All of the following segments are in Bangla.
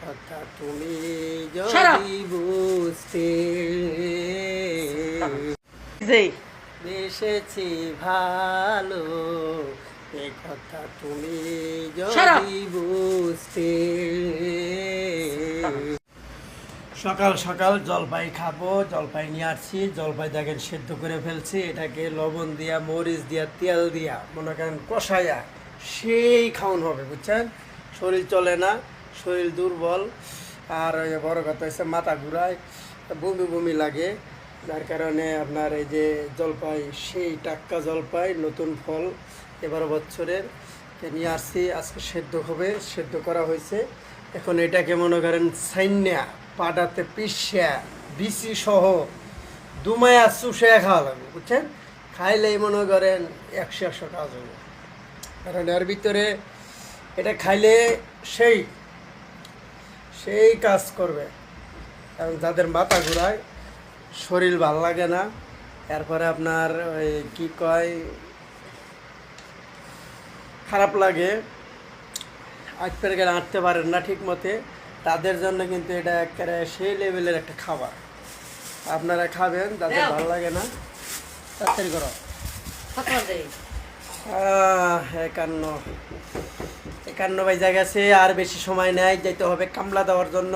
কথা তুমি যদি বুঝতে বেসেছি ভালো, এ কথা তুমি যদি বুঝতে। সকাল সকাল জলপাই খাবো, জলপাই নিয়ে আসছি। জলপাই দেখেন সেদ্ধ করে ফেলছি, এটাকে লবণ দিয়া, মরিচ দিয়া, তেল দিয়া মনে করেন কষাইয়া সেই খাওয়ান হবে, বুঝছেন। শরীর চলে না, শরীর দুর্বল, আর ওই বড় কথা হচ্ছে মাথা ঘুরায়, বমি বমি লাগে। যার কারণে আপনার এই যে জলপাই, সেই টাটকা জলপাই, নতুন ফল, এবার বছরের নিয়ে আসছি। আজকে সেদ্ধ হবে, সেদ্ধ করা হয়েছে। এখন এটাকে মনে করেন সাইন্যা পাটাতে পিসা বিচি সহ দুমায়া চুষে খাওয়া লাগবে, বুঝছেন। খাইলেই মনে করেন 100 কাজ হবে, কারণ এর ভিতরে এটা খাইলে সেই সেই কাজ করবে। কারণ যাদের মাথা ঘুরায়, শরীর ভাল লাগে না, এরপরে আপনার ওই কী কয় খারাপ লাগে, আজ পেরে গেলে আঁটতে পারেন না ঠিক মতে, তাদের জন্য কিন্তু এটা একেবারে সেই লেভেলের একটা খাবার। আপনারা খাবেন, যাদের ভালো লাগে না। তাড়াতাড়ি করো। 51 বাজে গেছে, আর বেশি সময় নেই, যেতে হবে কামলা দেওয়ার জন্য।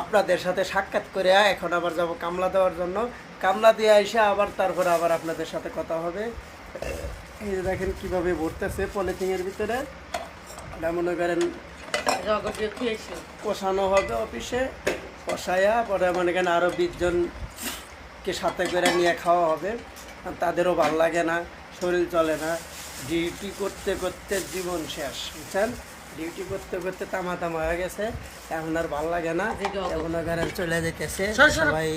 আপনাদের সাথে সাক্ষাৎ করে এখন আবার যাব কামলা দেওয়ার জন্য। কামলা দিয়ে এসে আবার তারপরে আবার আপনাদের সাথে কথা হবে। এই যে দেখেন কীভাবে ভরতেছে পলিথিনের ভিতরে, এটা মনে করেন কষানো হবে অফিসে, কষাইয়া পরে মনে করেন আরও 20 জনকে সাথে করে নিয়ে খাওয়া হবে। তাদেরও ভাল লাগে না, শরীর চলে না, ডিউটি করতে করতে জীবন শেষ, বুঝছেন। ডিউটি করতে করতে তামা হয়ে গেছে, এখন আর ভাল লাগে না, এখন ঘরে চলে যেতেছে। সবাই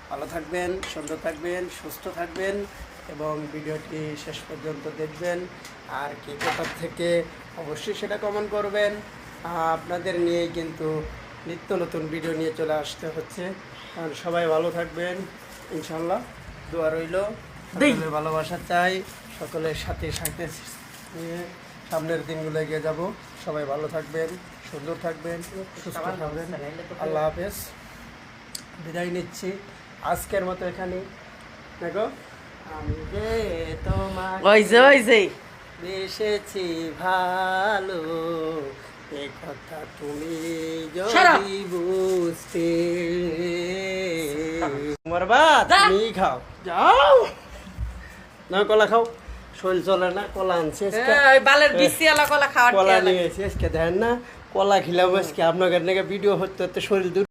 ভালো থাকবেন, সুন্দর থাকবেন, সুস্থ থাকবেন এবং ভিডিওটি শেষ পর্যন্ত দেখবেন। আর কি কোথার থেকে অবশ্যই সেটা কমেন্ট করবেন। আপনাদের নিয়েই কিন্তু নিত্য নতুন ভিডিও নিয়ে চলে আসতে হচ্ছে। কারণ সবাই ভালো থাকবেন, ইনশাল্লাহ দোয়া রইল। সকলের ভালোবাসা চাই, সকলের সাথে সাথে নিয়ে সামনের দিনগুলো এগিয়ে যাব। সবাই ভালো থাকবেন, সুন্দর থাকবেন, সুস্থ থাকবেন। আল্লাহ হাফেজ, বিদায় নিচ্ছি আজকের মতো এখানেই। দেখো, আমি যে তোমার বেসেছি ভালো, এ কথা তুমি যদি বুঝতে। তুমি খাও, যাও না, কলা খাও, শরীর চলে না, কলা আনছি, কলা নিয়েছি আজকে, দেখেন না, কলা খিলাম আজকে আপনাদের ভিডিও হতে হতে শরীর